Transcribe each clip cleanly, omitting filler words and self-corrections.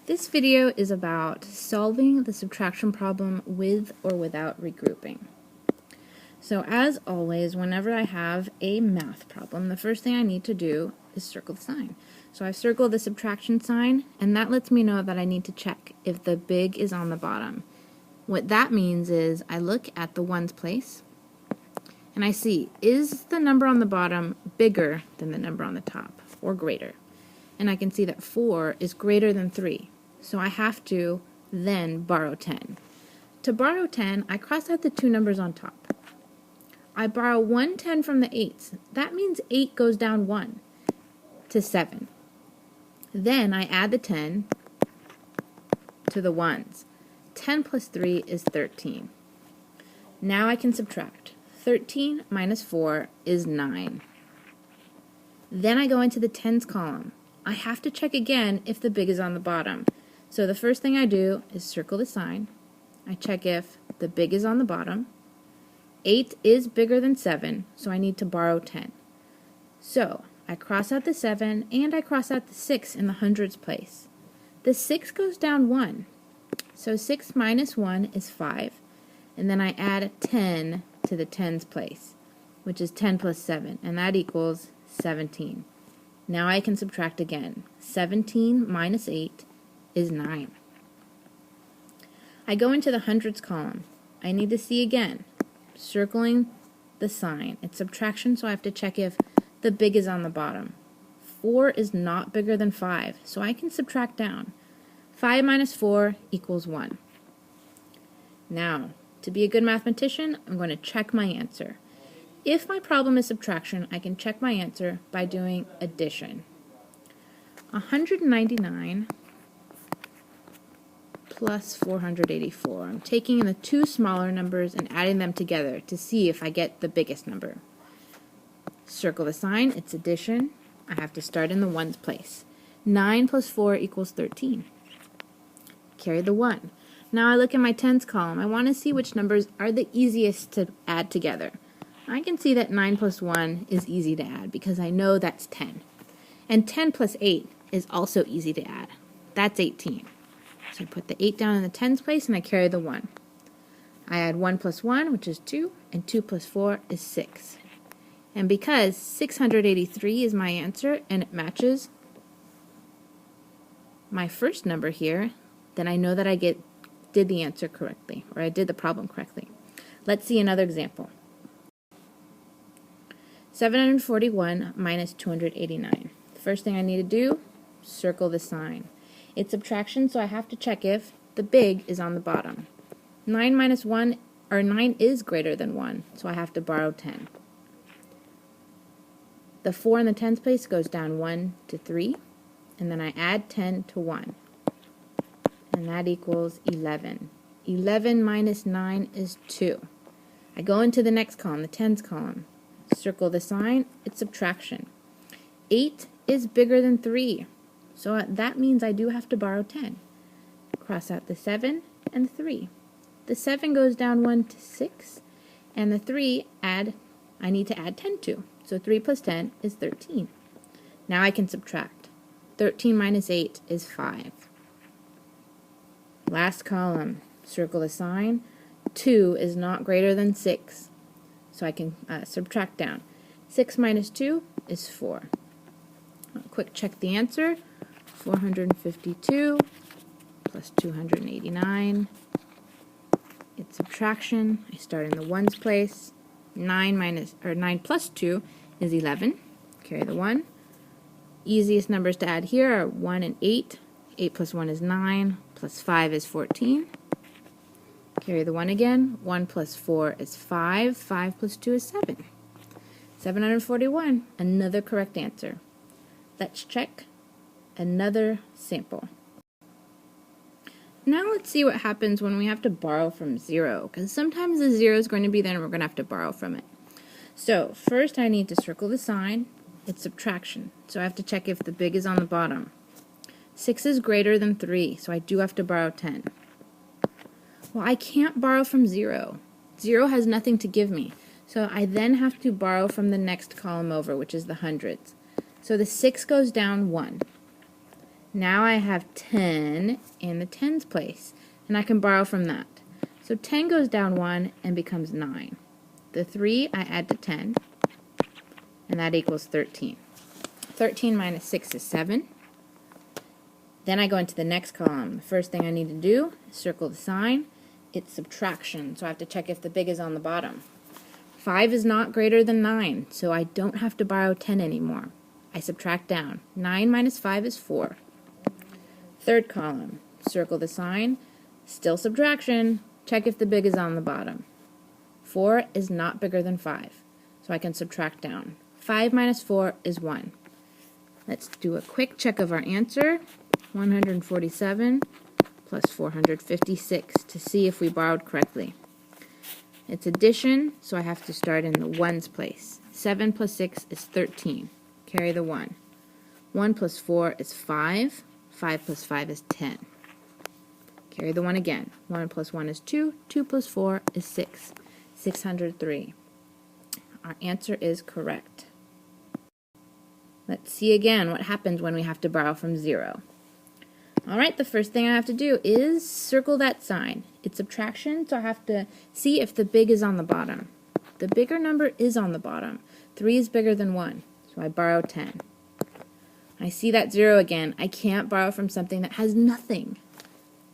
This video is about solving the subtraction problem with or without regrouping. So as always, whenever I have a math problem, the first thing I need to do is circle the sign. So I've circled the subtraction sign, and that lets me know that I need to check if the big is on the bottom. What that means is I look at the ones place, and I see, is the number on the bottom bigger than the number on the top, or greater? And I can see that 4 is greater than 3. So I have to then borrow 10. To borrow 10, I cross out the two numbers on top. I borrow 1 10 from the 8s. That means 8 goes down 1 to 7. Then I add the 10 to the 1s. 10 plus 3 is 13. Now I can subtract. 13 minus 4 is 9. Then I go into the tens column. I have to check again if the big is on the bottom. So the first thing I do is circle the sign. I check if the big is on the bottom. 8 is bigger than 7, so I need to borrow 10. So I cross out the 7 and I cross out the 6 in the hundreds place. The 6 goes down 1. So 6 minus 1 is 5. And then I add 10 to the tens place, which is 10 plus 7, and that equals 17. Now I can subtract again. 17 minus 8 is 9. I go into the hundreds column. I need to see again. Circling the sign. It's subtraction, so I have to check if the big is on the bottom. 4 is not bigger than 5, so I can subtract down. 5 minus 4 equals 1. Now, to be a good mathematician, I'm going to check my answer. If my problem is subtraction, I can check my answer by doing addition. 199 plus 484. I'm taking the two smaller numbers and adding them together to see if I get the biggest number. Circle the sign, it's addition. I have to start in the ones place. 9 plus 4 equals 13. Carry the 1. Now I look in my tens column. I want to see which numbers are the easiest to add together. I can see that 9 plus 1 is easy to add because I know that's 10. And 10 plus 8 is also easy to add. That's 18. So I put the 8 down in the tens place and I carry the 1. I add 1 plus 1, which is 2, and 2 plus 4 is 6. And because 683 is my answer and it matches my first number here, then I know that I did the answer correctly, or I did the problem correctly. Let's see another example. 741 minus 289. The first thing I need to do, circle the sign. It's subtraction, so I have to check if the big is on the bottom. 9 minus 1, or 9 is greater than 1, so I have to borrow 10. The 4 in the tens place goes down 1 to 3, and then I add 10 to 1. And that equals 11. 11 minus 9 is 2. I go into the next column, the tens column. Circle the sign, it's subtraction. 8 is bigger than 3, so that means I do have to borrow 10. Cross out the 7 and the 3. The 7 goes down 1 to 6, and the 3 I need to add 10 to. So 3 plus 10 is 13. Now I can subtract. 13 minus 8 is 5. Last column, circle the sign. 2 is not greater than 6. So I can subtract down. 6 minus 2 is 4. Quick check the answer. 452 plus 289. It's subtraction. I start in the ones place. 9 plus 2 is 11. Carry the 1. Easiest numbers to add here are 1 and 8. 8 plus 1 is 9. Plus 5 is 14. Carry the 1 again. 1 plus 4 is 5. 5 plus 2 is 7. 741, another correct answer. Let's check another sample. Now let's see what happens when we have to borrow from 0, because sometimes the 0 is going to be there and we're going to have to borrow from it. So first I need to circle the sign. It's subtraction, so I have to check if the big is on the bottom. 6 is greater than 3, so I do have to borrow 10. Well, I can't borrow from 0. 0 has nothing to give me. So I then have to borrow from the next column over, which is the hundreds. So the 6 goes down 1. Now I have 10 in the tens place, and I can borrow from that. So 10 goes down 1 and becomes 9. The 3 I add to 10, and that equals 13. 13 minus 6 is 7. Then I go into the next column. The first thing I need to do is circle the sign. It's subtraction, so I have to check if the big is on the bottom. 5 is not greater than 9, so I don't have to borrow 10 anymore. I subtract down. 9 minus 5 is 4. Third column, circle the sign. Still subtraction. Check if the big is on the bottom. 4 is not bigger than 5, so I can subtract down. 5 minus 4 is 1. Let's do a quick check of our answer. 147 plus 456 to see if we borrowed correctly. It's addition, so I have to start in the ones place. 7 plus 6 is 13. Carry the 1. 1 plus 4 is 5. 5 plus 5 is 10. Carry the 1 again. 1 plus 1 is 2. 2 plus 4 is 6. 603. Our answer is correct. Let's see again what happens when we have to borrow from 0. Alright, the first thing I have to do is circle that sign. It's subtraction, so I have to see if the big is on the bottom. The bigger number is on the bottom. 3 is bigger than 1, so I borrow 10. I see that 0 again. I can't borrow from something that has nothing.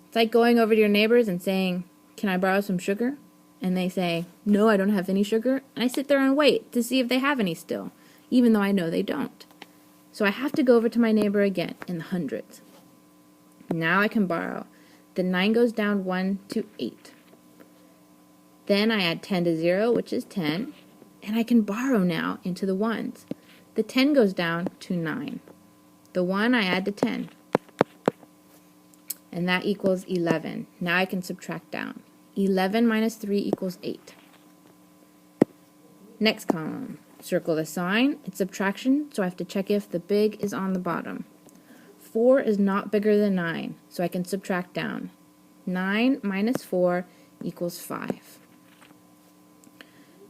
It's like going over to your neighbors and saying, "Can I borrow some sugar?" And they say, "No, I don't have any sugar." And I sit there and wait to see if they have any still, even though I know they don't. So I have to go over to my neighbor again in the hundreds. Now I can borrow. The 9 goes down 1 to 8. Then I add 10 to 0, which is 10, and I can borrow now into the ones. The 10 goes down to 9. The 1 I add to 10, and that equals 11. Now I can subtract down. 11 minus 3 equals 8. Next column, circle the sign. It's subtraction, so I have to check if the big is on the bottom. 4 is not bigger than 9, so I can subtract down. 9 minus 4 equals 5.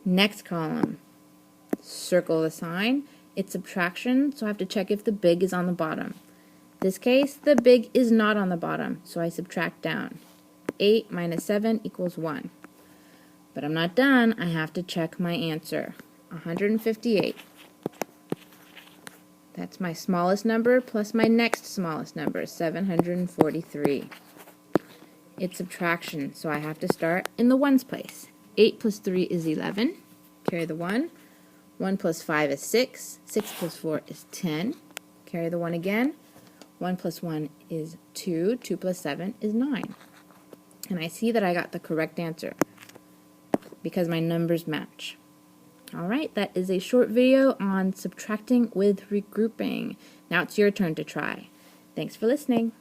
Next column, circle the sign. It's subtraction, so I have to check if the big is on the bottom. This case, the big is not on the bottom, so I subtract down. 8 minus 7 equals 1. But I'm not done. I have to check my answer. 158. That's my smallest number plus my next smallest number, 743. It's subtraction, so I have to start in the ones place. 8 plus 3 is 11. Carry the 1. 1 plus 5 is 6. 6 plus 4 is 10. Carry the 1 again. 1 plus 1 is 2. 2 plus 7 is 9. And I see that I got the correct answer because my numbers match. Alright, that is a short video on subtracting with regrouping. Now it's your turn to try. Thanks for listening.